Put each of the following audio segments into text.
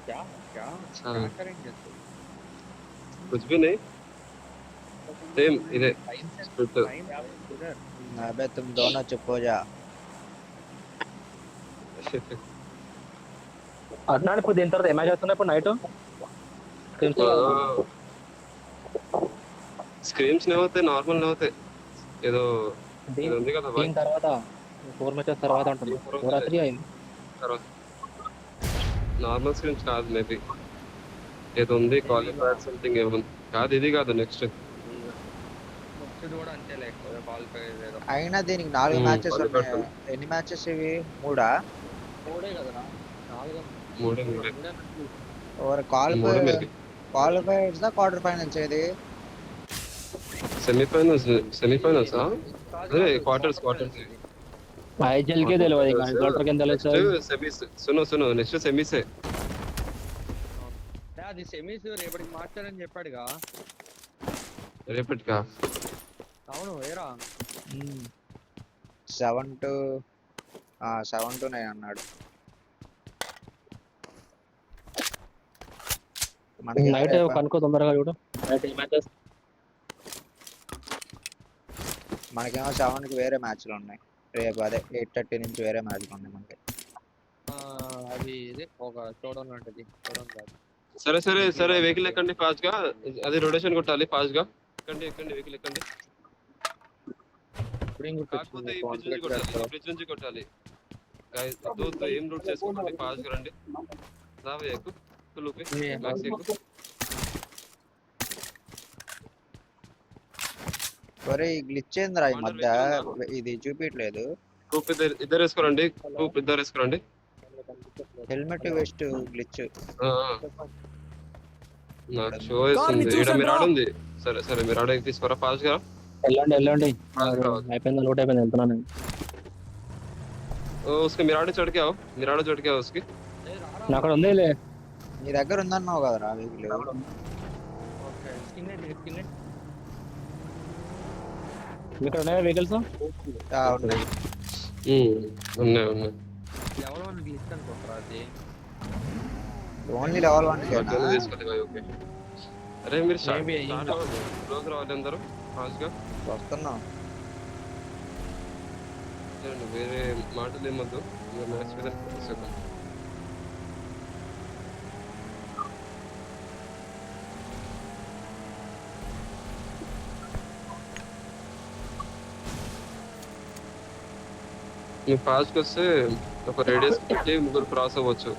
क्या क्या क्या हाँ, करेंगे तो कुछ भी नहीं। सेम इधर टाइम से स्प्लिट। टाइम से किधर अबे तुम दोनों चुप हो जा। అన్నాడు ఇప్పుడు దీని తర్వాత ఏమైనా చేస్తున్నా ఇప్పుడు నైట్ స్క్రీమ్స్ కదా మన స్క్రీమ్స్ नहीं होते, नॉर्मल नहीं होते। ఏదో ఇది దీని ఉంది కదా బాయ్। దీని తర్వాత 4 మ్యాచెస్ తర్వాత అంటున్నా దీని తర్వాత 4 3 అయింది తర్వాత నార్మల్ స్క్రీమ్స్ కాదు మేబీ, ఏదో ఉంది ఇవా క్వాలిఫైర్ సంథింగ్ ఏమో కాదు, ఇది కాదు నెక్స్ట్। నెక్స్ట్ కూడా అంతే లేకపోతే క్వాలిఫై ఏదో అయినా దీనికి 4 మ్యాచెస్ క్వాలిఫైర్ ఉన్నాయి. ఎన్ని మ్యాచెస్ ఇవి? మూడా? మూడే కదరా నాలుగు మూడే మూడే మూడే మ్యాచ్లు ఓవర్ మూడే మేబీ। క్వాలిఫైర్స్ క్వార్టర్ ఫైనల్స్ ఏది? సెమీఫైనల్స్, సెమీఫైనల్స్ కాదు అదే కాదు క్వార్టర్స్ క్వార్టర్ ఫైనల్స్ క్వార్టర్స్ ఇది ఐజెల్కే క్వార్టర్ తెలియదు ఇంకా ఫైనల్స్ క్వార్టర్ కింద తెలుసు నెక్స్ట్ సెమీస్। సునో సునో నెక్స్ట్ సెమీసే। అది సెమీస్ రేపటికి మార్చారని చెప్పాడుగా రేపటికా? అవును వేరా 7 to 9 అన్నాడు. మనకేమో నైట్ రేపు కనుక్కో తొందరగా చూడు నైట్ ఏ మ్యాచెస్ మనకేమో 7కి వేరే మ్యాచ్లు ఉన్నాయి. రేపు అదే 8:30 నుంచి వేరే మ్యాచ్లు ఉన్నాయి మనకి. అది ఇది ఒక చూడడం లాంటిది చూడడం కాదు సరే సరే వీక్లీ సరే, వన్స్ వెహికల్ ఎక్కండి ఫాస్ట్ గా, అది రొటేషన్ కొట్టాలి ఫాస్ట్ గా। ఎక్కండి ఎక్కండి వెహికల్ ఎక్కండి, ఇప్పుడు ఏం కాకపోతే గుర్తొచ్చింది ఈ బ్రిడ్జ్ నుంచి కొట్టాలి, ఈ బ్రిడ్జ్ నుంచి కొట్టాలి। Guys, వద్దు ఏం రూట్ చేసుకోకండి, ఫాస్ట్ గా రండి। రావే ఎక్కు, లుపి మ్యాక్స్ ఎక్కు। ఒరే ఈ గ్లిచ్ ఏందిరా ఈ వాండర్ మధ్య? వెహికల్ ఉందా? ఇది చూపించట్లేదు. గ్రూప్ ఇద్దరు ఇద్దరు వేసుకోరండి, గ్రూప్ ఇద్దరు వేసుకోరండి। Helmet west glitch. ఆ, ఆ, నాకు షో వేస్తుంది ఇక్కడ, మీరు ఆడుంది। సరే సరే మీరు ఆడ తీసుకోరా ఫాస్ట్ గా, వెళ్ళండి వెళ్ళండి ఫాస్ట్ గా రావాలి। అయిపోయింది లోట్ అయిపోయింది వెళ్తున్నాను నేను. उसके मिराडे चढ़ के आओ, मिराडे चढ़ के आओ उसकी। నా అక్కడ ఉంది లే నీ దగ్గర ఉందన్నావు కదరా వెహికల్? ఓకే స్కిన్ ఇక్కడ ఉన్నాయా వెహికల్స్ ఉన్నాయి. ఉన్నాయి ఉన్నాయి। లెవెల్ 1 గ్లిచ్ అనుకుంటారా అది ఓన్లీ లెవెల్ 1 మధ్యలో తీసుకెళ్ళి भाई, ఓకే। అరే మీరు స్టార్ట్ Maybe స్టార్ట్ అవ్వండి, క్లోజ్ రావాలి అందరూ ఫాస్ట్ గా। వస్తున్నాం. చూడండి, వేరే మాటలు ఏమొద్దు, మ్యాచ్ మీద ఫోకస్ చేద్దాం। మీరు ఫాస్ట్ వస్తే ఒక రేడియస్ పెట్టి ముగ్గురు క్రాస్ అవ్వచ్చు।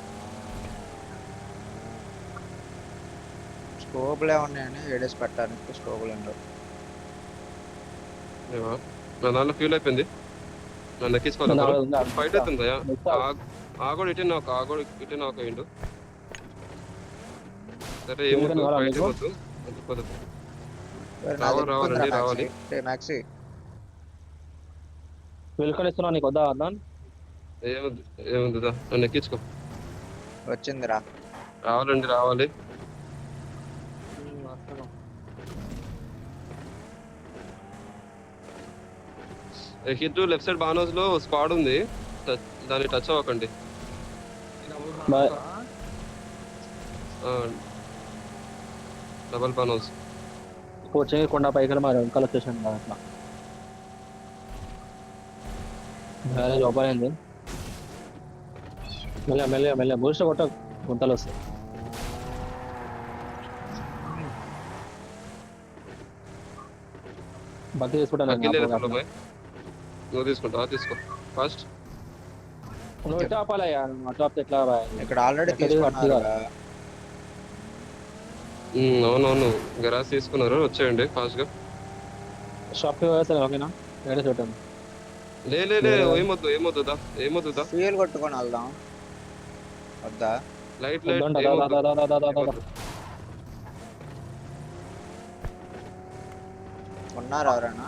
స్కోప్లే ఉన్నాయని ఏడేసి పెట్టడానికి స్కోప్లు ఉండవు. ఏమా నా దాంట్లో ఫ్యూల్ అయిపోయింది, నన్ను ఎక్కించుకోవాలి। ఫైట్ అవుతుంది, ఆగోడు ఇటే నాకు, ఆగోడు ఇటే నాకు అయ్యిండు। సరే ఏమొద్దు, ఫైట్ ఏమొద్దు, వెళ్ళిపోతుంది। రావాలి రావాలి। మ్యాక్సీ వెల్కమ్ ఇస్తున్నా నీకు వద్దా అద్దాన్ ఏమొద్దు ఏమొద్దుదా, నన్ను ఎక్కించుకో। వచ్చిందిరా. రావాలండి రావాలి। హిట్ లెఫ్ట్ సైడ్ బానోస్ లో స్క్వాడ్ ఉంది, దాన్ని టచ్ అవ్వకండి। డబల్ బానోస్ కోచింగ్ కొండ పైకి మరి వెనకాల వచ్చేసాను అట్లా మ్యారేజ్ ఓపెన్ అయింది. మెల్ల మెల్ల మెల్ల బూస్ట్ కొట్ట గుంతలు వస్తాయి. బతి తీసుకుంటాను నువ్వు తీసుకుంటావా? తీసుకో ఫస్ట్, నువ్వు ఎట్లా ఆపాలయ్యా, అటు ఆపితే ఎట్లా ఇక్కడ ఆల్రెడీ తీసుకున్నారు. అవునవును గరాజ్ తీసుకున్నారు, వచ్చేయండి ఫాస్ట్ గా। షాప్కి వేస్తాను ఓకేనా? ఏడే చూడండి. లే ఏమొద్దు ఏమొద్దుదా ఏమొద్దుదా, ఫ్యూయల్ కొట్టుకొని వెళ్దాం వద్దా? లైట్ లైట్ ఉన్నారు ఎవరైనా?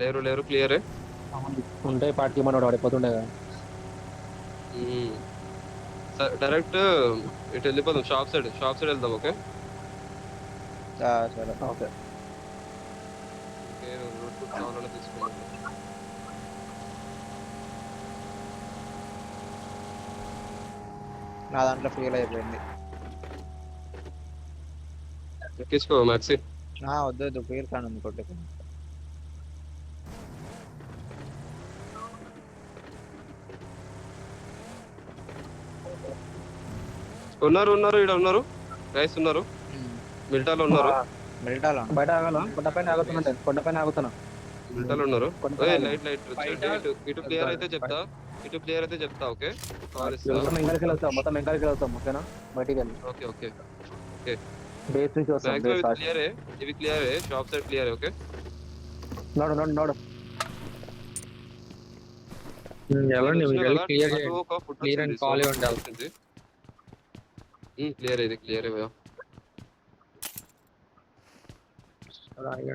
లేరు లేరు, క్లియరే ఉంటే పాటికి మనోడు పడిపోతుండే కదా. డైరెక్ట్ ఇటు వెళ్ళిపోదాం, షాప్ సైడ్ వెళ్దాం, ఓకే? సరే ఓకే. రోడ్ ఫుడ్ కావాలని తీసుకున్నాం। నా దాంట్లో ఫీల్ అయిపోయింది. ఎక్కించుకో మ్యాక్సీ. వద్దు వద్దు ఫీల్ కానీ ఉంది కొట్టుకు. ఉన్నారు ఇక్కడ ఉన్నారు గైస్ ఉన్నారు. మిల్టాలో ఉన్నారు. మిల్టాలో బయట ఆగాల కొండపైన ఆగుతున్నా మిల్టాలో ఉన్నారు. కొండపైన లైట్ ఇటు క్లియర్ అయితే చెప్తా. ఓకే మొత్తం ఎంకాలకి వెళ్తాం ఓకేనా బయటికి వెళ్ళి ఓకే బేస్ నుంచి వస్తాం మాక్సిమం ఇవి క్లియరే షాప్ సైడ్ క్లియర్. ఓకే నోడు ఎవరండి మీరు వెళ్ళి క్లియర్ నాకు చేయండి. ఒక ఫుట్ Clear and call ఇవ్వండి. క్లియర్ భయ్యా.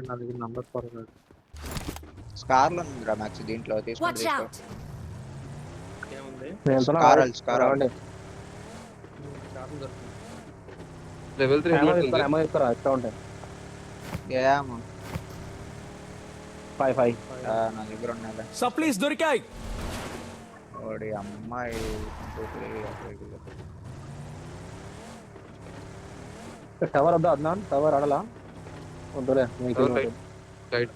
నా దగ్గర నంబర్ ఫోర్ స్కార్లో ఉందిరా మ్యాక్స్ దీంట్లో తీసుకొని Watch తీసుకో. out! ఏముంది స్కార్ లెవెల్ 3 హెల్మెట్ ఉంది. ఎట్లా ఉంటాయి ఏమో 5 నా దగ్గర ఉన్నాయి. సప్లీస్ దొరికాయి. ఓడి అమ్మాయి టవర్ వద్దా అద్నాన్ టవర్ ఆడలా వద్దులే రైట్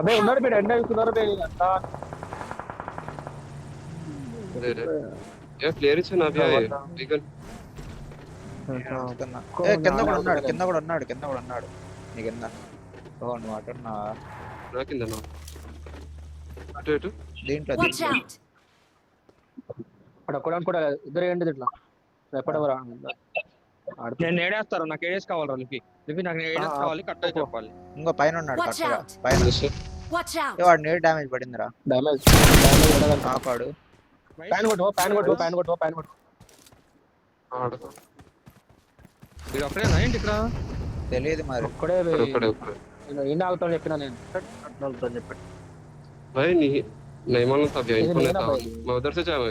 అదే ఉన్నాడు మీరు ఎండ అవుతున్నారు క్లియర్ ఇచ్చాను అభి లీగల్. కింద కూడా ఉన్నాడు నీ కింద. ఓ నువ్వు అటున్నా నా కింద అటు దీంట్లో Watch out! అక్కడ ఒక్కడానికి కూడా ఇద్దరు ఏంటి ఇట్లా ఎప్పటివరా నేను నేడేస్తాను. నాకు ఏడేస్ కావాలి లిపి నాకు ఏడేస్ కావాలి. కట్ అయి చెప్పాలి. ఇంకో పైన ఉన్నాడు Watch కరెక్ట్గా out! పైన. Watch out! వాడు నేడు డ్యామేజ్ పడిందిరా. డ్యామేజ్ నాకాడు ప్యాన్ కొట్టు మీరు అక్కడేనా ఏంటి ఇక్కడ? తెలియదు మరి. ఒక్కడే ఒక్కడే ఈయన ఆగుతాను చెప్పినా నేను చెప్పాను भाई नहीं मालूम था भैया इनको नहीं था. मैं उधर से जाऊँ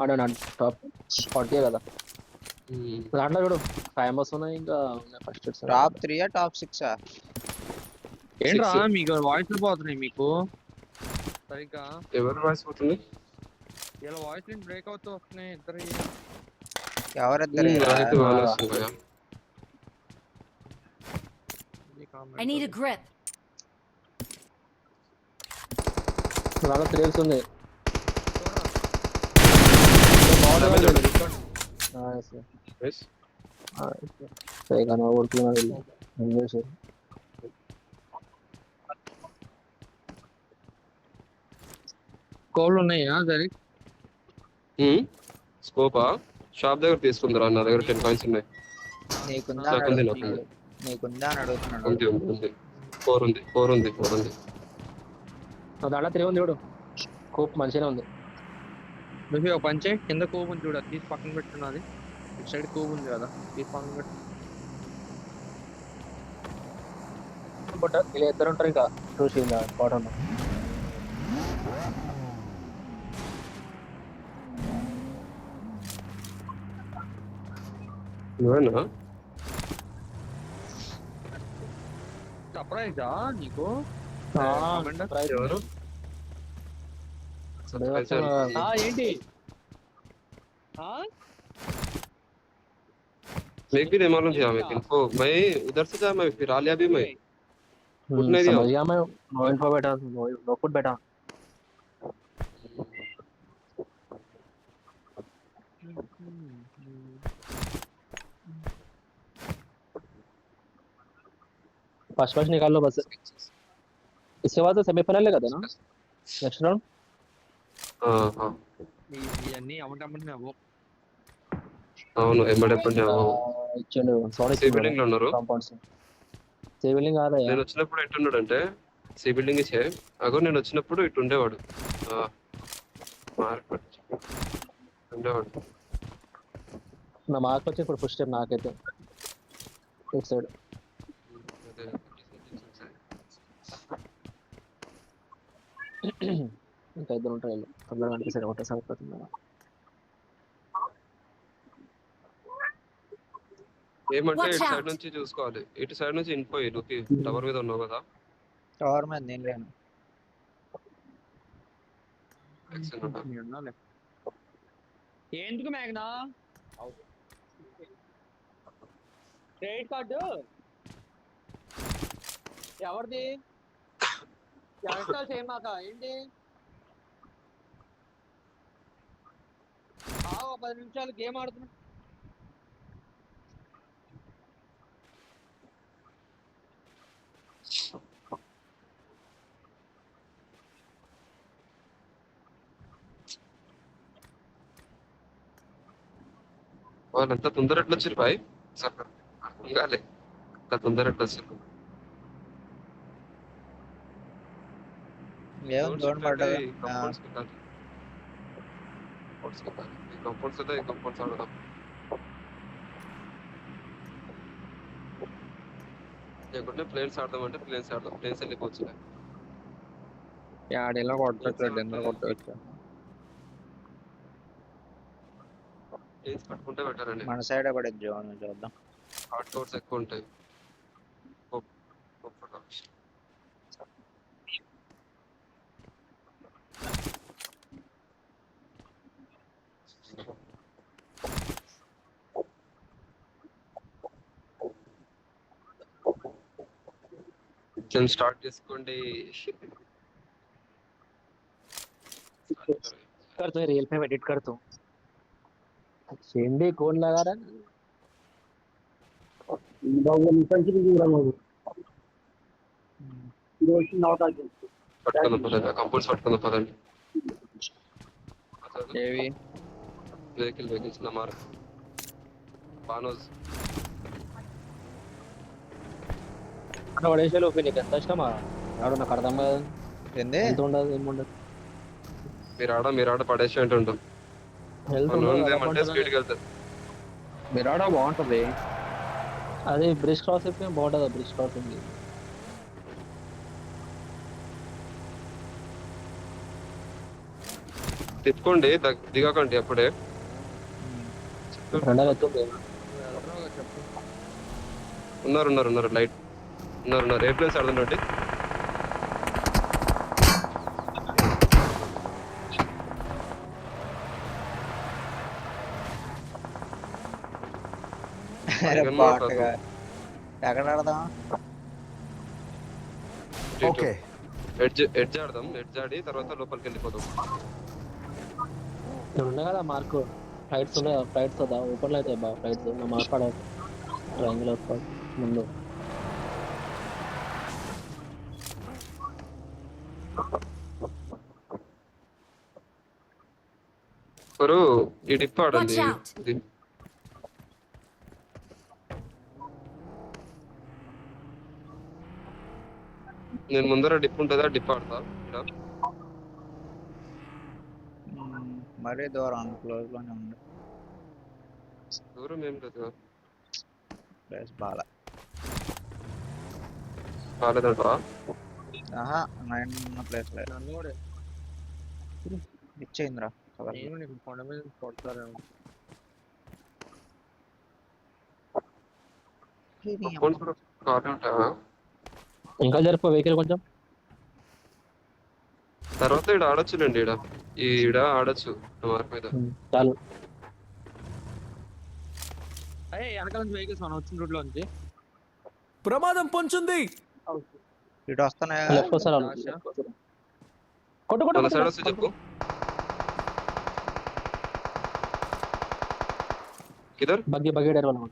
ఆడాను టాప్ 40 కదా దాంట్లో చూడు ఫేమస్ ఉన్నాయి ఇంకా ఫస్ట్ టాప్ 3 టాప్ 6 ఏంట్రా 6. మీకు వాయిస్ పోతున్నాయి మీకు సరిగ్గా. ఎవరు వాయిస్ పోతుంది? ఇలా వాయిస్ బ్రేక్ అవుతూ వస్తున్నాయి ఇద్దరు. ఎవరిద్దరు నాకైతే బాగా వస్తుంది భయ్యా. I need a grip. చాలా థ్రిల్స్ ఉంది Yes. కోళ్ళు ఉన్నాయా సరే? స్కోపా షాప్ దగ్గర తీసుకుందరా. నా దగ్గర 10 కాయిన్స్ ఉన్నాయి. నీకుందా నాకుంది అని నాకుంది నీకుందా అని అడుగుతున్నాడు. ఉంది 4 ఉంది. దాంట్లో 3 ఉంది చూడు కోప్ మంచిగానే ఉంది. నువ్వు ఒక పంచే కింద కోపు ఉంది చూడ తీసి పక్కన పెట్టున్నది. ఇటు సైడ్ కోపు ఉంది కదా తీసి పక్కన పెట్టు. బట్ ఇలా ఇద్దరు ఉంటారు ఇంకా చూసి బాటంలో నువ్వేనా? సర్ప్రైజా నీకు? ఎవరు? ఏంటి मेरे भी नहीं मालूम था हमें इनको. मैं उधर से जा मैं फिर आ लिया भी मैं उठ नहीं दिया. समझ गया मैं नो इन्फो बैठा नो फुट बैठा फर्स्ट निकाल लो बस. इसके बाद तो सेमीफाइनल है ना नेक्स्ट राउंड. हाँ ఇవన్నీ అమ్మటమ్మని అవ్వవు. అవును ఎంబడెప్పుడు ఇచ్చిండు సారీ సి బిల్డింగ్ లో ఉన్నారు. కాంపౌండ్స్ సి బిల్డింగ్ కాదా నేను వచ్చినప్పుడు ఎట్టున్నాడు అంటే సి బిల్డింగ్ ఇచ్చే అగో నేను వచ్చినప్పుడు ఇటు ఉండేవాడు. ఉండేవాడు. నా మార్క్ వచ్చి ఇప్పుడు ఫస్ట్ స్టెప్ నాకైతే ఇటు సైడ్ ఇంకా ఇద్దరు ఉంటారు వీళ్ళు తొందరగా అనిపిస్తాడు ఒకటేసారి అయిపోతుంది. ఏమంటే Watch ఇటు out. సైడ్ నుంచి చూసుకోవాలి. ఇటు సైడ్ నుంచి ఇన్పోయి నువ్వు టవర్ మీద ఉన్నావు కదా టవర్ మీద నేను లేను. ఎందుకు మేఘనా క్రెడిట్ కార్డు ఎవరిది ఇన్స్టాల్ చేయమాక ఏంటి 10 నిమిషాలు గేమ్ ఆడుతున్నా. వాళ్ళంతా తొందర ఎట్లా వచ్చారు బాయ్ కాలే అంత తొందర ఎట్లా వచ్చారు ఏం జోన్ పడ్డదా? కంపౌండ్స్ అయితే కంపౌండ్స్ ఆడదాం లేకుంటే ప్లేన్స్ ఆడదామంటే ప్లేన్స్ ఆడదాం ప్లేన్స్ వెళ్ళిపోవచ్చు యాడేలా కొట్టచ్చు ఎంత కొట్టవచ్చు. ప్లేన్స్ పట్టుకుంటే పెట్టారండి మన సైడ్ పడేది జోన్ చూద్దాం. హార్డ్ కోర్స్ ఎక్కువ ఉంటాయి స్టార్ట్ చేసుకోండి. करतो रियल में एडिट करतो शेंडी कोण लगा रहा పట్టుకుందాం పదండి కంపౌండ్స్ పట్టుకుందాం పదండి ఏవి వెహికల్స్ నా మార్క్ బానోస్ అక్కడ పడేసే లోపే నీకు ఎంత ఇష్టమా ఆడు నాకు అర్థం కాదు ఏంది? ఎంత ఉండదు ఏముండదు మీరు ఆడ పడేసి అంటుంటాం హెల్త్ ఏమంటే స్పీడ్కి వెళ్తారు మిరాడా బాగుంటది. అదే బ్రిడ్జ్ క్రాస్ అయిపోయి బాగుంటుంది బ్రిడ్జ్ క్రాస్ ఉంది తిప్పుకోండి దిగకండి అప్పుడే రెండవ ఎత్తుంది చెప్పు ఉన్నారు లైట్ ఉన్నారు ఎయిర్ప్లేన్స్ ఆడుతుంటే బాగుంటగా ఎక్కడ ఆడదాం? ఓకే ఎడ్జ్ ఆడదాం ఎడ్జ్ ఆడి తర్వాత లోపలికి వెళ్ళిపోదాం ఇక్కడ ఉన్నాయి కదా మార్క్ ఫ్లైట్స్ ఉన్నాయి ఫ్లైట్స్ కదా ఓపెన్ లో అయితే బాగా ఫ్లైట్స్ నా మార్క్ ఆడ ట్రయాంగిల్ వస్తుంది ముందు ఒకరు ఈ డిప్ ఆడండి Watch out. ఇది. నేను ముందర డిప్ ఉంటుందా డిప్ ఆడతా ఇక్కడ మరీ దూరం క్లోజ్ లోనే ఉంది. దూరం ఏం లేదు ప్లేస్ బాగా కాలేదంటారా ఆహా నైన్ ఉన్న ప్లేస్ లేదు. నన్ను కూడా ఇచ్చేయిందిరా నేను నీకు కొండ మీద కొడతారేమో. అకౌంట్స్ కూడా కాపీ ఉంటాయా ఇంకా జరుపు వెహికల్ కొంచెం తర్వాత ఈడ ఆడొచ్చులేండి ఈడ ఆడొచ్చు మార్క్ మీద చాలు అయ్యే వెనకాల నుంచి వెహికల్స్ మనం వచ్చిన రూట్ లో నుంచి ప్రమాదం పొంచుంది. ఇటు వస్తున్నాయి. లెఫ్ట్ వస్తారు కొట్టు కొట్టు మన సైడ్ వస్తే చెప్పు కిదర్ బగ్గి బగ్గి డర్ వాళ్ళ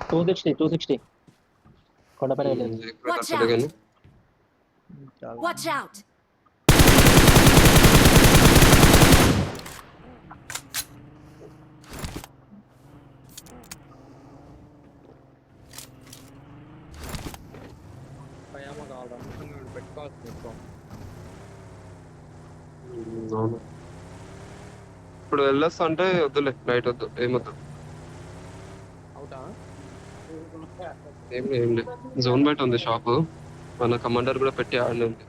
260 కొండపైన వెళ్ళేది Watch out. అడగాను చాలా Watch out! పయామ కావడం పెట్టుకోవాల్సింది ఎక్కువ. అవును ఇప్పుడు వెళ్ళొస్తా అంటే వద్దులే నైట్ వద్దు ఏమొద్దు అవుతా ఏం లేదు జోన్ బయట ఉంది షాప్ మన కమాండర్ కూడా పెట్టి ఆడనే ఉంది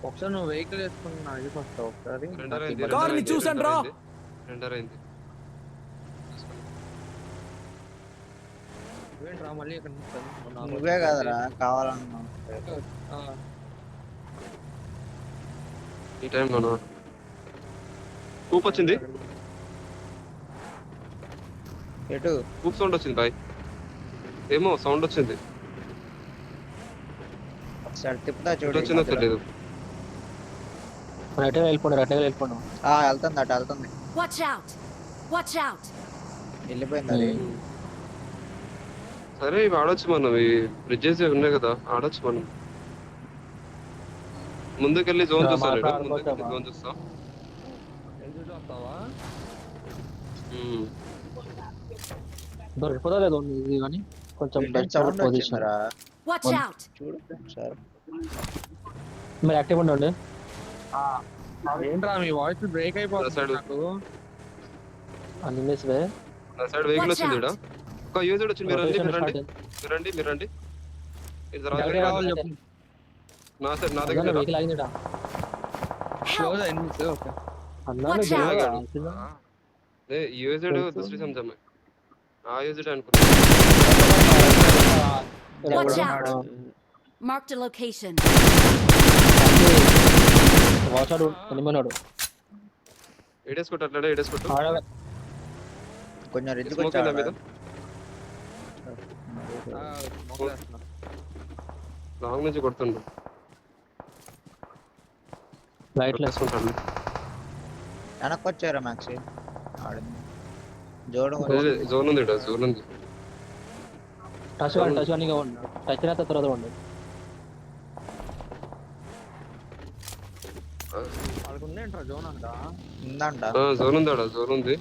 ఒకసారి నువ్వు వెహికల్ వేసుకుని నాకు వస్తావు ఒకసారి. కార్ని చూసాను రా. రెండర్ అయింది నువ్వేంట్రా మళ్ళీ ఇక్కడ నుంచి నువ్వే కదరా కావాలన్నా ఈ టైంలోనా కూప్ వచ్చింది, ఎటు కూప్ సౌండ్ వచ్చింది బాయ్. ఏమో సౌండ్ వచ్చింది, ఒకసారి తిప్పుతా ఎటు చూడు వచ్చిందో తెలియదు. అటే వెళ్ళిపోండి, అటే వెళ్ళిపోండి. వెళ్తుంది అటు వెళ్తుంది, Watch out! Watch out! వెళ్ళిపోయింది అది. సరే ఇవి ఆడొచ్చు మనం, ఈ బ్రిడ్జెస్ ఉన్నాయి కదా ఆడొచ్చు మనం. ముందుకెళ్ళి జోన్ చూస్తాను, ఆడుకోవచ్చా? జోన్ చూస్తా. వస్తావా? దొరికిపోతా లేదు ఇది కానీ కొంచెం సౌండ్ పొజిషన్. వచ్చిందిరా Watch out! చూడు ఒకసారి. మీరు యాక్టివ్ ఉండండి. ఏంట్రా మీ వాయిస్ బ్రేక్ అయిపోతుంది సైడ్. నాకు. అన్ని మిస్ వే. నా సైడ్ వెహికల్ వచ్చింది ఈడ. ఒక యూజర్ వచ్చింది, మీరు రండి, మీరు రండి, Rotation మీరు రండి, మీరు రండి. ఇది start. రావాలి. కావాలి చెప్పు. నా సైడ్, నా దగ్గర రా. వెహికల్ ఆగిందిడా. Close enemies okay. అన్నా Watch మీకు out. తెలియదా? ఏ యూజర్ दूसरी समझा मैं ఆ యూజర్ అనుకున్నా. Watch ఆ, out! Marked a location. Watch out ఎనిమినాడు. ఏడేసుకుంటా, అట్లా ఏడేసుకుంటా. కొంచెం రిజ్కి స్మోక్ ఉందా మీద? వచ్చాడు. లాంగ్ నుంచి కొడుతుండు. Light less. వేసుకుంటాను. వెనక్కి వచ్చారా మ్యాక్సీ ఆడింది జోడు జోన్ ఉంది ఈడ, జోన్ ఉంది. టచ్ కానీ ఉండు. టచ్ అయిన తర్వాత ఉండు. వాళ్ళకుందేంట్రా జోన్ అంట. ఉందంట. జోన్ ఉంది ఆడ, జోన్ ఉంది.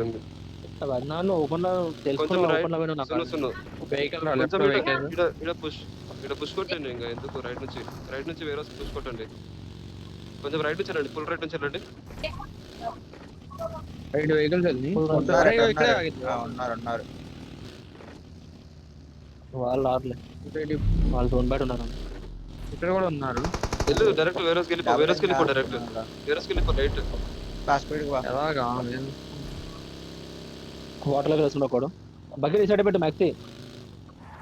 ఉంది. అన్నాను ఓపెన్ లో కొంచెం తెలుసుకున్నా. రైట్ ఓపెన్ లో పోయినా నాకు సున్ను వెహికల్ రా కొంచెం లెఫ్ట్ వెహికల్. ఇక్కడ పుష్ కొట్టండి. ఇంకా ఎందుకు రైట్ నుంచి వేరే పుష్ కొట్టండి. కొంచెం రైట్ నుంచి రండి, ఫుల్ రైట్ నుంచి రండి. రైట్ వెహికల్స్ వెళ్ళి ఉన్నారు, అరే ఇక్కడ ఇక్కడే ఉన్నారు. ఆగింది. ఉన్నారు వాళ్ళు ఆడలే, ఇటు వాళ్ళు జోన్ బయట ఉన్నారు. ఇక్కడ కూడా ఉన్నారు. వెళ్ళు డైరెక్ట్ వేరేస్కి వెళ్ళిపో డైరెక్ట్ వేరేస్కి వెళ్ళిపో రైట్. స్పీడ్ గా ఎలాగా వాటర్ లెవెల్ వస్తుండే ఒకడు. బకెట్ ఈ సైడ్ పెట్టు మ్యాక్సీ.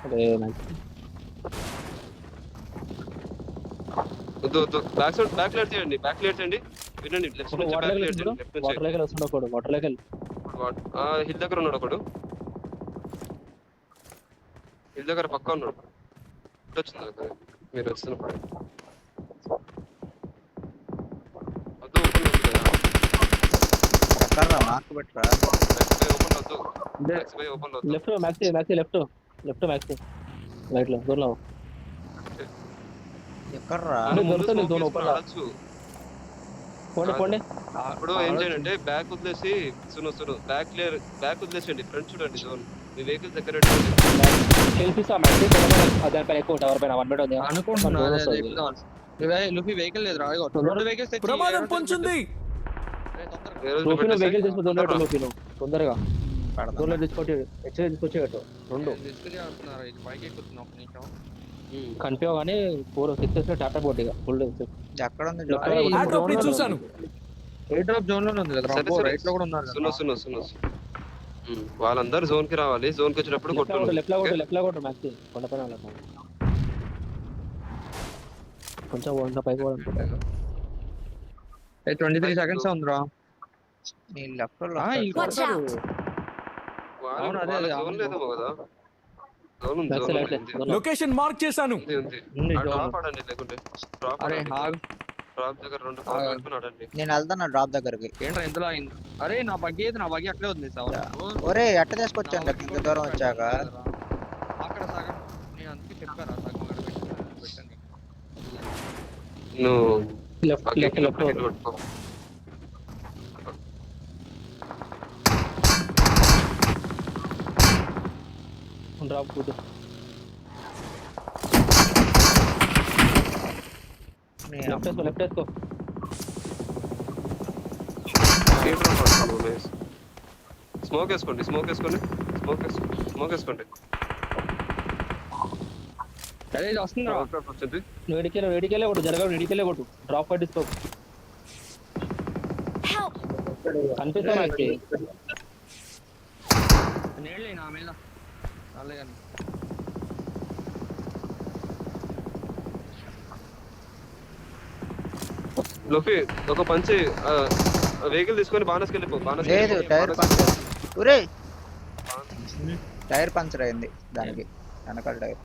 అదే మ్యాక్సీ వద్దు బ్యాక్ లైట్ చేయండి, వినండి. లెఫ్ట్ నుంచి వాటర్ బ్యాక్ లెవెల్ లైట్ చేయండి, లెఫ్ట్ నుంచి. వాటర్ లెవెల్ వస్తుండే ఒకడు. వాటర్ లెవెల్ హిల్ దగ్గర ఉన్నాడు ఒకడు, హిల్ దగ్గర పక్క ఉన్నాడు. ఇటు వచ్చింది కదా మీరు వచ్చినప్పుడు. వద్దు ఓపెన్ వద్దు కదా, ఎక్కడ్రా మార్క్ పెట్టరా. ఓపెన్ వద్దు, ఓపెన్ వద్దు. Left maxi left maxi right లో దూరంలో. ఎక్కడ్రా ముందు ముందు దొరుకుతుంది smoke zone వేసుకొని open లా. ఆడొచ్చు. పోండి ఇప్పుడు ఏం చేయండి అంటే బ్యాక్ వదిలేసి బ్యాక్ వదిలేసండి, ఫ్రంట్ చూడండి జోన్. మీ వెహికల్ దగ్గర తెలిపిస్తా మ్యాక్సీ. దానిపైన ఎక్కువ టవర్ పైన 1 మీటర్ ఉంది. అనుకుంటున్నా మన అదే zone ఎక్కుదాం. లుఫీ వెహికల్ లేదు రాయో. రెండు వెహికల్స్ తెచ్చి ప్రమాదం పొంచుంది. లోపల వెహికల్ తీసుకొని దొంగ లోపల తొందరగా పడదా దూరంలో తీసుకొచ్చి తీసుకొచ్చేటట్టు రెండు డిస్కస్ చేస్తున్నారు. ఇది పైకి ఎక్కుతున్నా ఒక నిమిషం. కనిపించవు కానీ 4-6 టాటా బోట్ ఇక ఫుల్ ఎక్కడ ఉంది అరే, ఈ ఆ డ్రాప్ ని చూశాను. ఎయిర్ డ్రాప్ జోన్ లోనే ఉంది కదా. రైట్ లో కూడా ఉన్నారు కదా. సున్న వాళ్ళందరూ జోన్ కి రావాలి. జోన్ కి వచ్చినప్పుడు కొట్టు. లెఫ్ట్ లో కొట్టు మ్యాక్సీ కొండపైన వాళ్ళకు. కొంచెం వంద పైకి పోవాలనుకుంటా. 23 సెకండ్స్ ఉందిరా. నీ లెఫ్ట్ లో Watch out! అవును, అదే, అదే, జోన్ లేదేమో కదా. జోన్ ఉంది, Back జోన్ side ఉంది. right. లొకేషన్ మార్క్ చేశాను. ఉంది, ఉంది. ఉంది ఆ జోన్. డ్రాప్ ఆడండి, లేకుంటే డ్రాప్ అరే ఆడండి. హాగ్ డ్రాప్ దగ్గర 2 కార్లు పెట్టుకొని ఆడండి. నేను వెళ్తాను డ్రాప్ దగ్గరికి. ఏంట్రా ఇంతలో అయింది. అరే నా బగ్గి అయితే నా బగ్గి అక్కడే వదిలేసావు. ఒరే ఎట్ట తీసుకొచ్చాను ఇంత దూరం వచ్చాక. అక్కడ సగం నేను అందుకే చెప్పారా సగం అక్కడ పెట్టండి. నువ్వు లెఫ్ట్ పట్టుకో. డ్రాప్ కూతు లెఫ్ట్ వేసుకో. స్మోక్ వేసుకోండి. అరే ఇది వస్తుందిరా. వచ్చింది. నువ్వు ఎడికెళ్ళే కొట్టు జరగదు. ఎడికెళ్ళే కొట్టు డ్రాప్ పట్టించుకో. Help! కనిపిస్తా మ్యాక్సీ. నేళ్ళే నా మీద. చాలే కానీ లోపి ఒక పంచి వెహికల్ తీసుకొని బానస్కి వెళ్ళిపో లేదు టైర్ పంచర్. ఒరే టైర్ పంచర్ అయింది దానికి వెనకాల టైర్.